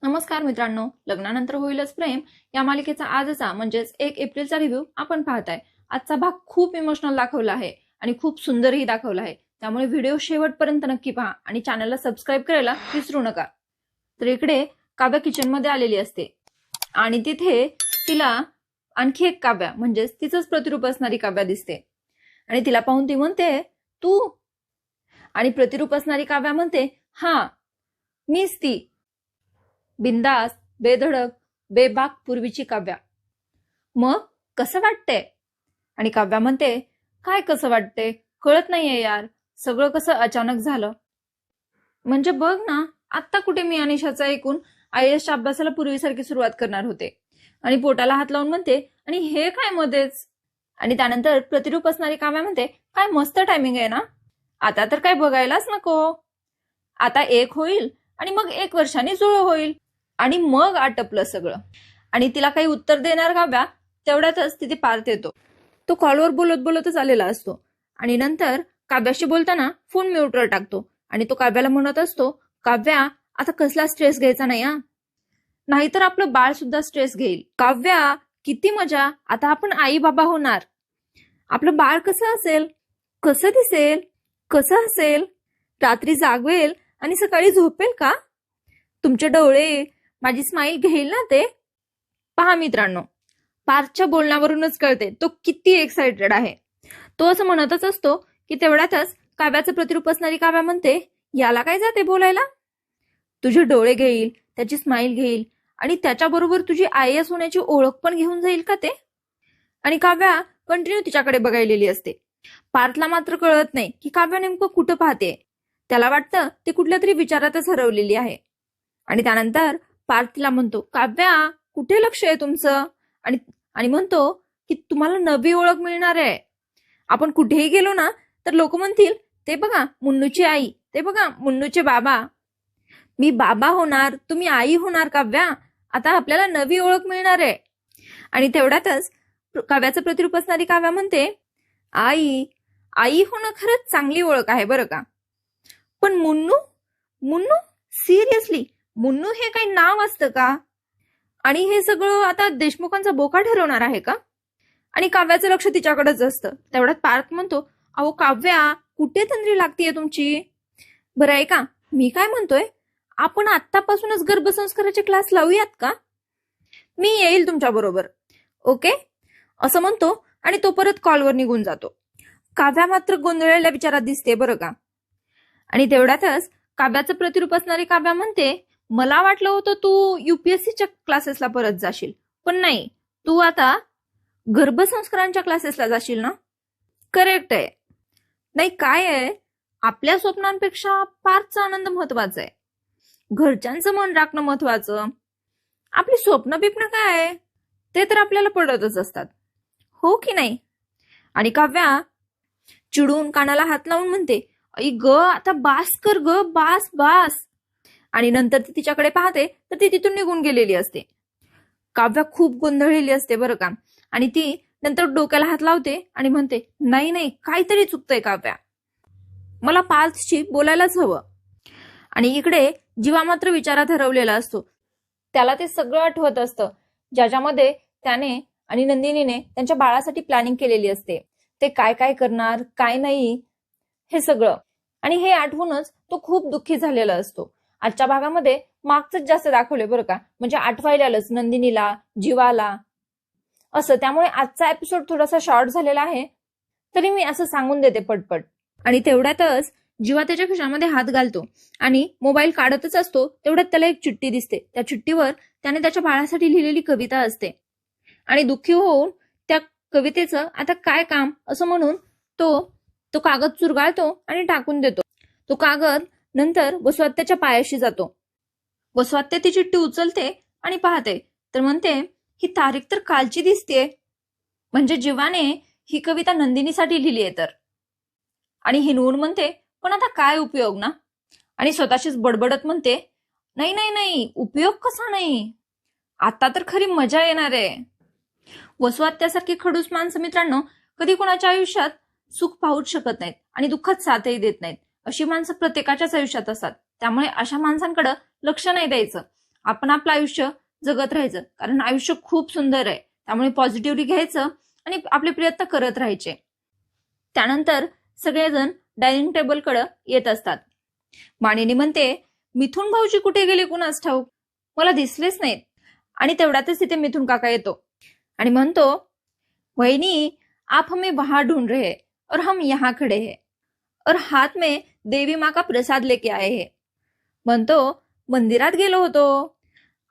नमस्कार मित्रांनो, लग्नानंतर होईलच प्रेम या मालिकेचा आजचा म्हणजेच 1 एप्रिलचा रिव्ह्यू आपण पाहताय. आजचा भाग खूप इमोशनल दाखवला आहे आणि खूप सुंदरही दाखवला आहे. त्यामुळे व्हिडिओ शेवटपर्यंत नक्की पहा आणि चॅनलला सबस्क्राईब करायला विसरू नका. तर इकडे काव्या किचन मध्ये आलेली असते आणि तिथे तिला आणखी एक काव्या म्हणजेच तिचंच प्रतिरूप असणारी काव्या दिसते आणि तिला पाहून ती म्हणते तू, आणि प्रतिरूप असणारी काव्या म्हणते हा मीच ती बिंदास, बेधडक, बेबाक पूर्वीची काव्या. मग कसं वाटतंय? आणि काव्या म्हणते काय कसं वाटतंय, कळत नाहीये यार, सगळं कसं अचानक झालं. म्हणजे बघ ना, आत्ता कुठे मी अनिशाचं ऐकून IAS च्या अभ्यासाला पूर्वीसारखी सुरुवात करणार होते. आणि पोटाला हात लावून म्हणते आणि हे काय मध्येच. आणि त्यानंतर प्रतिरूप असणारी काव्या म्हणते काय मस्त टायमिंग आहे ना, आता तर काय बघायलाच नको. आता 1 होईल आणि मग 1 वर्षांनी जुळं होईल आणि मग आटपलं सगळं. आणि तिला काही उत्तर देणार काव्या तेवढ्यातच तिथे पार्थ येतो. तो कॉलवर बोलत बोलतच आलेला असतो आणि नंतर काव्याशी बोलताना फोन म्यूटवर टाकतो आणि तो काव्याला म्हणत असतो काव्या आता कसला स्ट्रेस घ्यायचा नाही हा, नाहीतर आपलं बाळ सुद्धा स्ट्रेस घेईल. काव्या किती मजा, आता आपण आई बाबा होणार. आपलं बाळ कसं असेल, कसं दिसेल, कसं असेल, रात्री जागवेल आणि सकाळी झोपेल का, तुमचे डोळे माझी स्माईल घेईल ना ते. पहा मित्रांनो, पार्थच्या बोलण्यावरूनच कळते तो किती एक्साइटेड आहे. तो असं म्हणतच असतो की तेवढ्यातच काव्याचं प्रतिरूप असणारी काव्या म्हणते याला काय जाते बोलायला, तुझे डोळे घेईल, त्याची स्माईल घेईल आणि त्याच्याबरोबर तुझी IAS होण्याची ओळख पण घेऊन जाईल का ते. आणि काव्या कंटिन्यू तिच्याकडे बघायलेली असते. पार्थला मात्र कळत नाही की काव्या नेमकं कुठं पाहते. त्याला वाटतं ते कुठल्या तरी विचारातच हरवलेली आहे. आणि त्यानंतर पार्थ तिला म्हणतो काव्या कुठे लक्ष आहे तुमचं, आणि म्हणतो की तुम्हाला नवी ओळख मिळणार आहे. आपण कुठेही गेलो ना तर लोक म्हणतील ते बघा मुन्नूची आई, ते बघा मुन्नूचे बाबा. मी बाबा होणार, तुम्ही आई होणार काव्या, आता आपल्याला नवी ओळख मिळणार आहे. आणि तेवढ्यातच काव्याचं प्रतिरूप असणारी काव्या म्हणते आई आई होणं खरंच चांगली ओळख आहे बरं का, पण मुन्नू मुन्नू सिरियसली मुन्नू हे काही नाव असतं का, आणि हे सगळं आता देशमुखांचा बोका ठरवणार आहे का. आणि काव्याचं लक्ष तिच्याकडेच असतं. तेवढ्यात पार्थ म्हणतो अहो काव्या कुठे तंद्री लागतीये तुमची. बरं आहे का, मी काय म्हणतोय, आपण आत्तापासूनच गर्भसंस्काराचे क्लास लावूयात का, मी येईल तुमच्या बरोबर, ओके, असं म्हणतो आणि तो परत कॉलवर निघून जातो. काव्या मात्र गोंधळलेल्या विचारात दिसते बरं का. आणि तेवढ्यातच काव्याचं प्रतिरूप असणारी काव्या म्हणते मला वाटलं होतं तू UPSCच्या क्लासेसला परत जाशील, पण नाही, तू आता गर्भसंस्कारांच्या क्लासेसला जाशील ना. करेक्ट आहे. नाही काय आहे, आपल्या स्वप्नांपेक्षा पार्थचा आनंद महत्वाचा आहे, घरच्यांचं मन राखणं महत्वाचं. आपली स्वप्न बिप्न काय आहे ते तर आपल्याला पडतच असतात, हो की नाही. आणि काव्या चिडून कानाला हात लावून म्हणते आई ग आता बास कर ग, बास बास. आणि नंतर ती तिच्याकडे पाहते तर ती तिथून निघून गेलेली असते. काव्या खूप गोंधळलेली असते बरं का. आणि ती नंतर डोक्याला हात लावते आणि म्हणते नाही नाही काहीतरी चुकतंय काव्या, मला पार्थशी बोलायलाच हवं. आणि इकडे जीवा मात्र विचारात हरवलेला असतो. त्याला ते सगळं आठवत असतं ज्याच्यामध्ये त्याने आणि नंदिनीने त्यांच्या बाळासाठी प्लॅनिंग केलेली असते. ते काय काय करणार काय नाही हे सगळं, आणि हे आठवूनच तो खूप दुःखी झालेला असतो. आजच्या भागामध्ये मागच जास्त दाखवले बरं का, म्हणजे आठवायलाच नंदिनीला, जीवाला असं. त्यामुळे आजचा एपिसोड थोडासा शॉर्ट झालेला आहे, तरी मी असं सांगून देते पटपट. आणि तेवढ्यातच जीवा त्याच्या खिशामध्ये हात घालतो आणि मोबाईल काढतच असतो. तेवढ्यात त्याला एक चिठ्ठी दिसते. त्या चिठ्ठीवर त्याने त्याच्या बाळासाठी लिहिलेली कविता असते आणि दुःखी होऊन त्या कवितेचं आता काय काम असं म्हणून तो कागद चुरगाळतो आणि टाकून देतो. तो कागद नंतर वसुहत्याच्या पायाशी जातो. वसुहत्या ती चिठ्ठी उचलते आणि पाहते तर म्हणते ही तारीख तर कालची दिसतेय, म्हणजे जीवाने ही कविता नंदिनीसाठी लिहिली आहे तर. आणि हिनवून म्हणते पण आता काय उपयोग ना, आणि स्वतःशीच बडबडत म्हणते नाही नाही नाही उपयोग कसा नाही, आता तर खरी मजा येणार आहे. वसुहत्यासारखी खडूस माणसं मित्रांनो कधी कोणाच्या आयुष्यात सुख पाहूच शकत नाहीत आणि दुःखात साथही देत नाहीत. अशी माणसं प्रत्येकाच्याच आयुष्यात असतात. त्यामुळे अशा माणसांकडे लक्ष नाही द्यायचं. आपण आपलं आयुष्य जगत राहायचं, कारण आयुष्य खूप सुंदर आहे. त्यामुळे पॉझिटिव्हली घ्यायचं आणि आपले प्रयत्न करत राहायचे. त्यानंतर सगळेजण डायनिंग टेबलकडे येत असतात. मानिनी म्हणते, मिथुन भाऊजी कुठे गेले कुणास ठाऊक, मला दिसलेच नाहीत. आणि तेवढ्यातच तिथे मिथुन काका येतो आणि म्हणतो, वहिनी आप हमें वहां ढूंढ रहे हैं और हम यहाँ खड़े हैं और हाथ में देवी माँ का प्रसाद लेके आए हैं. म्हणतो, मंदिरात गेलो होतो,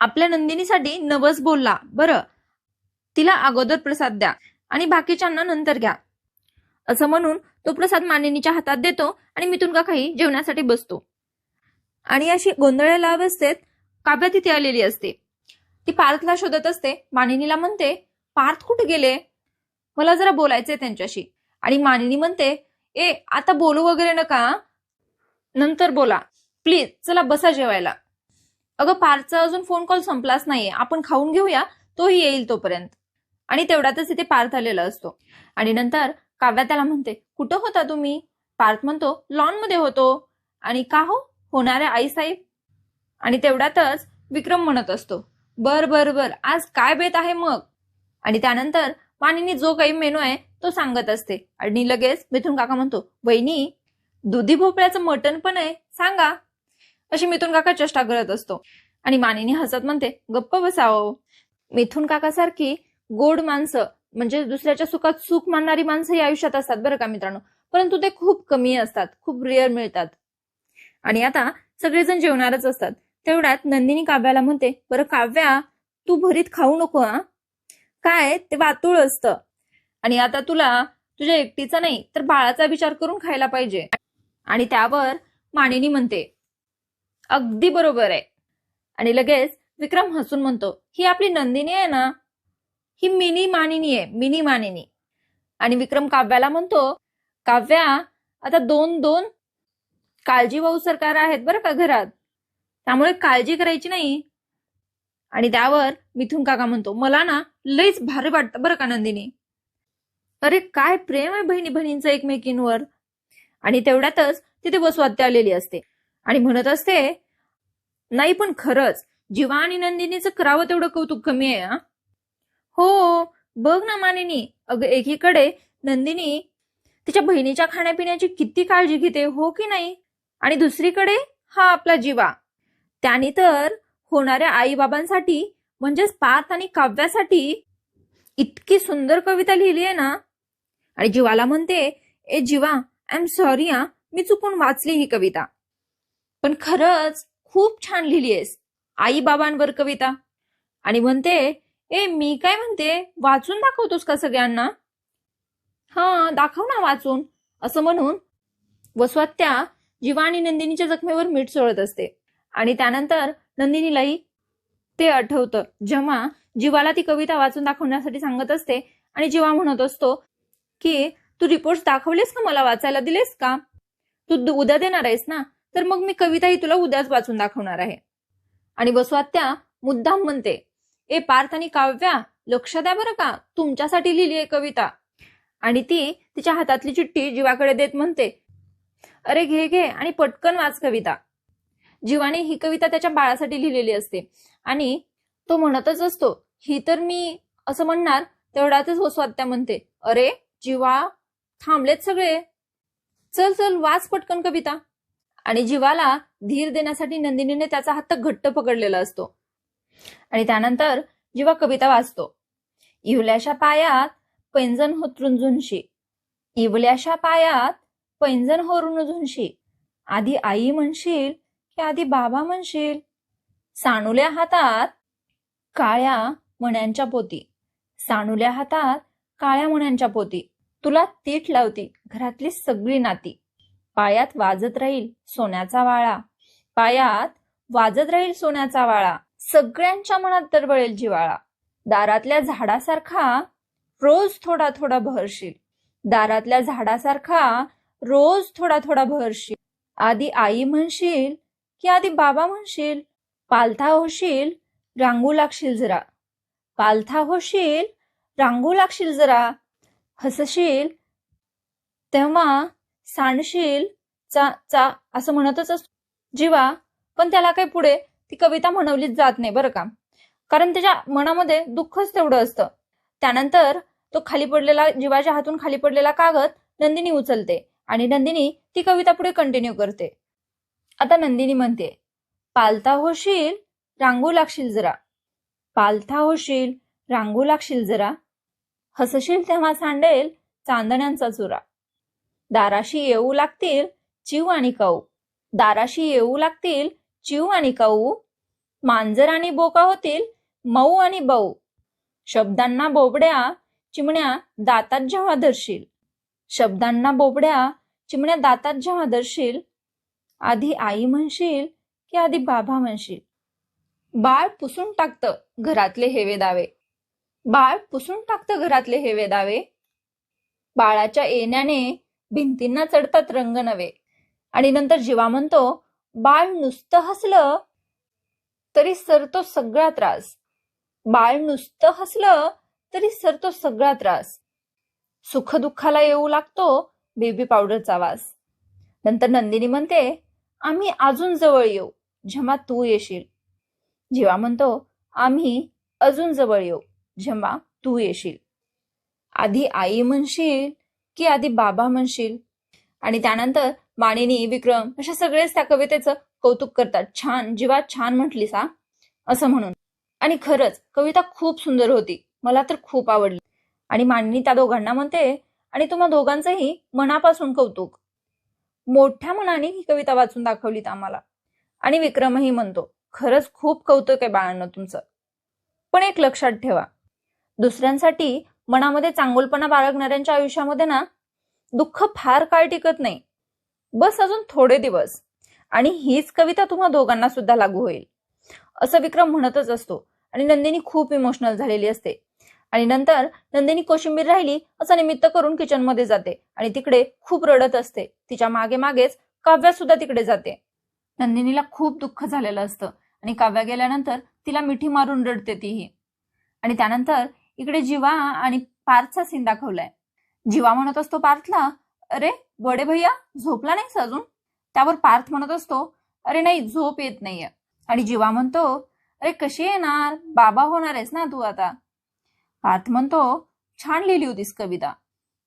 आपल्या नंदिनीसाठी नवस बोलला, बरं तिला अगोदर प्रसाद द्या आणि बाकीच्यांना नंतर घ्या. असं म्हणून तो प्रसाद मानिनीच्या हातात देतो आणि मिथुन काकाही जेवणासाठी बसतो. आणि अशी गोंधळलेल्या अवस्थेत काव्या तिथे आलेली असते. ती पार्थला शोधत असते. मानिनीला म्हणते, पार्थ कुठे गेले, मला जरा बोलायचंय त्यांच्याशी. आणि मानिनी म्हणते, आता बोलू वगैरे नका, नंतर बोला प्लीज, चला बसा जेवायला. अगं पार्थचा अजून फोन कॉल संपलाच नाहीये, आपण खाऊन घेऊया, तोही येईल तोपर्यंत. आणि तेवढ्यातच इथे पार्थ आलेला असतो. आणि नंतर काव्या त्याला म्हणते, कुठं होता तुम्ही. पार्थ म्हणतो, लॉन मध्ये होतो. आणि का हो, होणाऱ्या आईसाहेब. आणि तेवढ्यातच विक्रम म्हणत असतो, बर बर बर, आज काय बेत आहे मग. आणि त्यानंतर मानिनी जो काही मेनू आहे तो सांगत असते. आणि लगेच मिथुन काका म्हणतो, वहिनी दुधी भोपळ्याचं मटण पण आहे, सांगा. अशी मिथुन काका चेष्टा करत असतो. आणि मानिनी हसत म्हणते, गप्प बसावं. मिथुन काकासारखी गोड माणसं, म्हणजे दुसऱ्याच्या सुखात सुख मानणारी माणसं या आयुष्यात असतात बरं का मित्रांनो, परंतु ते खूप कमी असतात, खूप रेअर मिळतात. आणि आता सगळेजण जेवणारच असतात. तेवढ्यात नंदिनी काव्याला म्हणते, बरं काव्या, तू भरीत खाऊ नको हा, काय ते वातुळ असतं. आणि आता तुला तुझ्या एकटीचा नाही तर बाळाचा विचार करून खायला पाहिजे. आणि त्यावर मानिनी म्हणते, अगदी बरोबर आहे. आणि लगेच विक्रम हसून म्हणतो, ही आपली नंदिनी आहे ना, ही मिनी मानिनी आहे, मिनी मानिनी. आणि विक्रम काव्याला म्हणतो, काव्या, आता 2-2 काळजी भाऊ सरकार आहेत बरं का घरात, त्यामुळे काळजी करायची नाही. आणि त्यावर मिथुन काका म्हणतो, मला ना लईच भारी वाटतं बरं का नंदिनी. अरे काय प्रेम आहे बहिणी बहिणींचं एकमेकींवर. आणि तेवढ्यातच तिथे वसुहत्या आलेली असते आणि म्हणत असते, नाही पण खरंच जीवा आणि नंदिनीचं करावं तेवढं कौतुक कमी आहे. हो बघ ना मानिनी, अगं एकीकडे नंदिनी तिच्या बहिणीच्या खाण्यापिण्याची किती काळजी घेते, हो की नाही. आणि दुसरीकडे हा आपला जीवा, त्याने तर होणाऱ्या आई बाबांसाठी म्हणजेच पार्थ आणि काव्यासाठी इतकी सुंदर कविता लिहिली आहे ना. आणि जीवाला म्हणते, ए जीवा, आय एम सॉरी हा, मी चुकून वाचली ही कविता, पण खरंच खूप छान लिहिली आहेस आई बाबांवर कविता. आणि म्हणते, मी काय म्हणते, वाचून दाखवतोस का सगळ्यांना. हा दाखव ना वाचून. असं म्हणून वसुहत्या जीवा आणि नंदिनीच्या जखमेवर मीठ चोळत असते. आणि त्यानंतर नंदिनीलाही ते आठवतं जेव्हा जीवाला ती कविता वाचून दाखवण्यासाठी सांगत असते. आणि जीवा म्हणत असतो की तू रिपोर्ट्स दाखवलेस का, मला वाचायला दिलेस का, तू उद्या देणार आहेस ना, तर मग मी कविता ही तुला उद्याच वाचून दाखवणार आहे. आणि वसुहत्या मुद्दाम म्हणते, पार्थ आणि काव्या, लक्ष द्या बरं का, तुमच्यासाठी लिहिली आहे कविता. आणि ती तिच्या हातातली चिठ्ठी जीवाकडे देत म्हणते, अरे घे घे आणि पटकन वाच कविता. जीवाने ही कविता त्याच्या बाळासाठी लिहिलेली असते आणि तो म्हणतच असतो, ही तर मी असं म्हणणार. तेवढ्यातच वसुहत्या म्हणते, अरे जीवा, थांबलेत सगळे, चल चल वाच पटकन कविता. आणि जीवाला धीर देण्यासाठी नंदिनीने त्याचा हात घट्ट पकडलेला असतो. आणि त्यानंतर जीवा कविता वाचतो, इवल्याशा पायात पैंजण हो रुंझुनशी, इवल्याशा पायात पैंजण हो रुंझुनशी, आधी आई म्हणशील की आधी बाबा म्हणशील, सानुल्या हातात काळ्या मण्यांच्या पोती, सानुल्या हातात काळ्या मण्यांच्या पोती, तुला तीट लावती घरातली सगळी नाती, पायात वाजत राहील सोन्याचा वाळा, पायात वाजत राहील सोन्याचा वाळा, सगळ्यांच्या मनात दरवळेल जिवाळा, दारातल्या झाडासारखा रोज थोडा थोडा बहरशील, दारातल्या झाडासारखा रोज थोडा थोडा बहरशील, आधी आई म्हणशील की आधी बाबा म्हणशील, पालथा होशील रांगू लागशील जरा, पालथा होशील रांगू लागशील जरा, हसशील तेव्हा सांडशील चा चा, असं म्हणतच असतो जीवा. पण त्याला काही पुढे ती कविता म्हणवलीच जात नाही बरं का, कारण त्याच्या मनामध्ये दुःखच तेवढं असतं. त्यानंतर तो खाली पडलेला, जीवाच्या हातून खाली पडलेला कागद नंदिनी उचलते आणि नंदिनी ती कविता पुढे कंटिन्यू करते. आता नंदिनी म्हणते, पालता होशील रांगू लागशील जरा, पालथा होशील रांगू लागशील जरा, हसशील तेव्हा सांडेल चांदण्यांचा चुरा, दाराशी येऊ लागतील चिव आणि काऊ, दाराशी येऊ लागतील चिव आणि काऊ, मांजर आणि बोका होतील मऊ आणि बाऊ, शब्दांना बोबड्या चिमण्या दातात जेव्हा धरशील, शब्दांना बोबड्या चिमण्या दातात जेव्हा धरशील, आधी आई म्हणशील की आधी बाबा म्हणशील. बाळ पुसून टाकतं घरातले हेवे दावे, बाळ पुसून टाकतं घरातले हेवे दावे, बाळाच्या येण्याने भिंतींना चढतात रंग नवे. आणि नंतर जीवा म्हणतो, बाळ नुसतं हसलं तरी सरतो सगळा त्रास, बाळ नुसतं हसलं तरी सरतो सगळा त्रास, सुख दुःखाला येऊ लागतो बेबी पावडरचा वास. नंतर नंदिनी म्हणते, आम्ही अजून जवळ येऊ जेव्हा तू येशील. जीवा म्हणतो, आम्ही अजून जवळ येऊ जेव्हा तू येशील. आधी आई म्हणशील की आधी बाबा म्हणशील. आणि त्यानंतर मानिनी, विक्रम अशा सगळेच त्या कवितेचं कौतुक करतात. छान जीवा, छान म्हटलीस हा, असं म्हणून. आणि खरंच कविता खूप सुंदर होती, मला तर खूप आवडली. आणि मानिनी त्या दोघांना म्हणते, आणि तुम्हा दोघांचंही मनापासून कौतुक, मोठ्या मनाने ही कविता वाचून दाखवलीत आम्हाला. आणि विक्रमही म्हणतो, खरंच खूप कौतुक आहे बाळांनो तुमचं. पण एक लक्षात ठेवा, दुसऱ्यांसाठी मनामध्ये चांगुलपणा बाळगणाऱ्यांच्या आयुष्यामध्ये ना दुःख फार काळ टिकत नाही, बस अजून थोडे दिवस. आणि हीच कविता तुम्हा दोघांना सुद्धा लागू होईल, असं विक्रम म्हणतच असतो. आणि नंदिनी खूप इमोशनल झालेली असते. आणि नंतर नंदिनी कोशिंबीर राहिली असं निमित्त करून किचनमध्ये जाते आणि तिकडे खूप रडत असते. तिच्या मागे मागेच काव्या सुद्धा तिकडे जाते. नंदिनीला खूप दुःख झालेलं असतं आणि काव्या गेल्यानंतर तिला मिठी मारून रडते तीही. आणि त्यानंतर इकडे जीवा आणि पार्थचा सीन दाखवलाय. जीवा म्हणत असतो पार्थला, अरे बडे भैया झोपला नाहीस अजून? त्यावर पार्थ म्हणत असतो, अरे नाही झोप येत नाहीये. आणि जीवा म्हणतो, अरे कशी येणार, बाबा होणार आहेस ना तू आता. पार्थ म्हणतो, छान लिहिली होतीस कविता,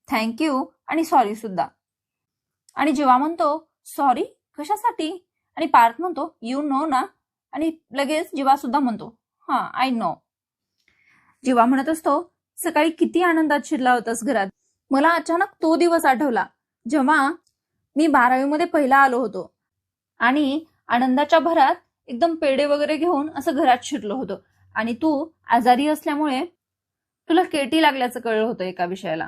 थँक्यू आणि सॉरी सुद्धा. आणि जीवा म्हणतो, सॉरी कशासाठी? आणि पार्थ म्हणतो, यू नो ना. आणि लगेच जीवा सुद्धा म्हणतो, हा आय नो. जीवा म्हणत असतो, सकाळी किती आनंदात शिरला होतास घरात. मला अचानक तो दिवस आठवला जेव्हा मी 12वी मध्ये पहिला आलो होतो आणि आनंदाच्या भरात एकदम पेढे वगैरे घेऊन असं घरात शिरलो होतो. आणि तू आजारी असल्यामुळे तुला केटी लागल्याचं कळलं होतं एका विषयाला.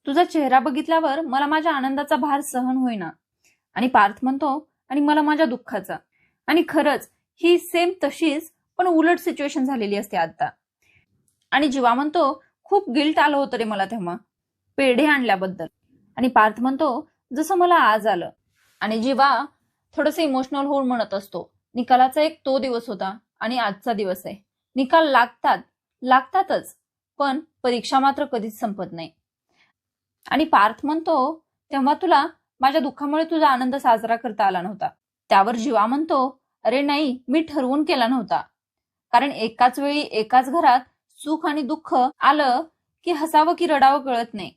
तुझा चेहरा बघितल्यावर मला माझ्या आनंदाचा भार सहन होईना. आणि पार्थ म्हणतो, आणि मला माझ्या दुःखाचा. आणि खरंच ही सेम तशीच पण उलट सिच्युएशन झालेली असते आता. आणि जीवा म्हणतो, खूप गिल्ट आलं होतं रे मला तेव्हा पेढे आणल्याबद्दल. आणि पार्थ म्हणतो, जसं मला आज आलं. आणि जीवा थोडस इमोशनल होऊन म्हणत असतो, निकालाचा एक तो दिवस होता आणि आजचा दिवस आहे. निकाल लागतातच, पण परीक्षा मात्र कधीच संपत नाही. आणि पार्थ म्हणतो, तेव्हा तुला माझ्या दुःखामुळे तुझा आनंद साजरा करता आला नव्हता. त्यावर जीवा म्हणतो, अरे नाही, मी ठरवून केला नव्हता, कारण एकाच वेळी एकाच घरात सुख आणि दुःख आलं की हसावं की रडावं कळत नाही.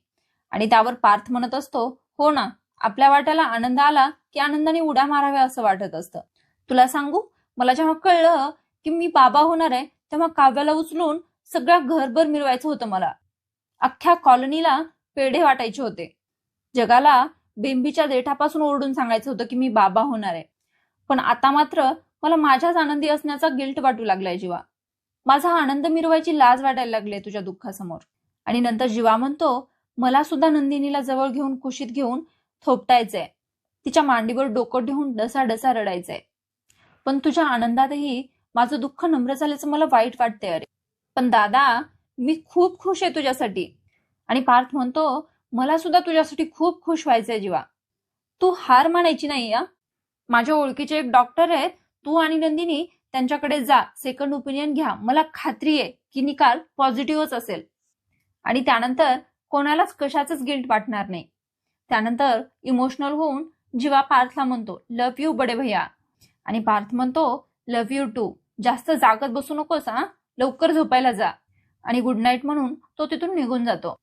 आणि त्यावर पार्थ म्हणत असतो, हो ना, आपल्या वाट्याला आनंद आला की आनंदाने उड्या माराव्या असं वाटत असतं. तुला सांगू, मला जेव्हा कळलं की मी बाबा होणार आहे तेव्हा काव्याला उचलून सगळ्या घरभर मिरवायचं होतं मला. अख्ख्या कॉलनीला पेढे वाटायचे होते. जगाला बेंबीच्या देठापासून ओरडून सांगायचं होतं की मी बाबा होणार आहे. पण आता मात्र मला माझ्याच आनंदी असण्याचा गिल्ट वाटू लागलाय जीवा. माझा आनंद मिरवायची लाज वाटायला लागली तुझ्या दुःखासमोर. आणि नंतर जीवा म्हणतो, मला सुद्धा नंदिनीला जवळ घेऊन कुशीत घेऊन थोपटायचंय, तिच्या मांडीवर डोकं ठेवून डसा रडायचंय. पण तुझ्या आनंदातही माझं दुःख नम्र झाल्याचं मला वाईट वाटतंय अरे. पण दादा, मी खूप खुश आहे तुझ्यासाठी. आणि पार्थ म्हणतो, मला सुद्धा तुझ्यासाठी खूप खुश व्हायचंय जीवा. तू हार मानायची नाही या. माझ्या ओळखीचे एक डॉक्टर आहेत, तू आणि नंदिनी त्यांच्याकडे जा, सेकंड ओपिनियन घ्या. मला खात्री आहे की निकाल पॉझिटिव्हच असेल. आणि त्यानंतर कोणालाच कशाचंच गिल्ट वाटणार नाही. त्यानंतर इमोशनल होऊन जीवा पार्थला म्हणतो, लव्ह यू बडे भैया. आणि पार्थ म्हणतो, लव्ह यू टू. जास्त जागत बसू नकोस हा, लवकर झोपायला जा. आणि गुड नाईट म्हणून तो तिथून निघून जातो.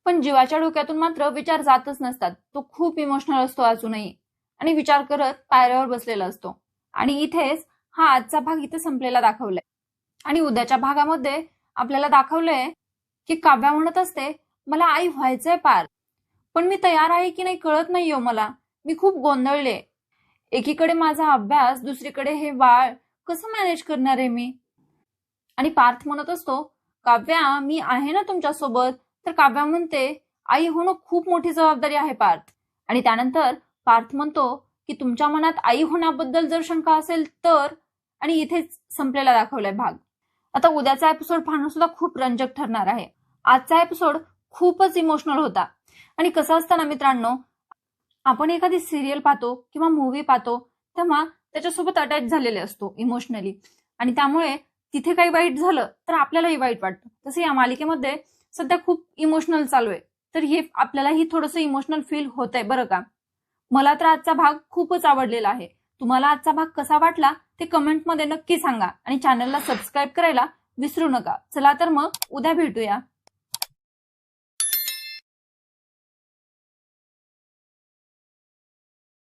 पण जीवाच्या डोक्यातून मात्र विचार जातच नसतात. तो खूप इमोशनल असतो अजूनही आणि विचार करत पायऱ्यावर बसलेला असतो. आणि इथेच हा आजचा भाग इथे संपलेला दाखवलाय. आणि उद्याच्या भागामध्ये आपल्याला दाखवलंय की काव्या म्हणत असते, मला आई व्हायचंय पार, पण मी तयार आहे की नाही कळत नाहीये मला. मी खूप गोंधळले. एकीकडे माझा अभ्यास, दुसरीकडे हे बाळ, कसं मॅनेज करणार आहे मी. आणि पार्थ म्हणत असतो, काव्या मी आहे ना तुमच्यासोबत. तर काव्या म्हणते, आई होणं खूप मोठी जबाबदारी आहे पार्थ. आणि त्यानंतर पार्थ म्हणतो की तुमच्या मनात आई होण्याबद्दल जर शंका असेल तर. आणि इथेच संपलेला दाखवलाय भाग. आता उद्याचा एपिसोड पाहणं सुद्धा खूप रंजक ठरणार आहे. आजचा एपिसोड खूपच इमोशनल होता. आणि कसं असतं ना मित्रांनो, आपण एखादी सिरियल पाहतो किंवा मूवी पाहतो तेव्हा त्याच्यासोबत अटॅच झालेले असतो इमोशनली. आणि त्यामुळे तिथे काही वाईट झालं तर आपल्यालाही वाईट वाटतं. तसं या मालिकेमध्ये सध्या खूप इमोशनल चालू आहे, तर हे आपल्यालाही थोडंसं इमोशनल फील होतंय बरं का. मला तर आजचा भाग खूपच आवडलेला आहे. तुम्हाला आजचा भाग कसा वाटला ते कमेंटमध्ये नक्की सांगा आणि चॅनलला सबस्क्राईब करायला विसरू नका. चला तर मग उद्या भेटूया.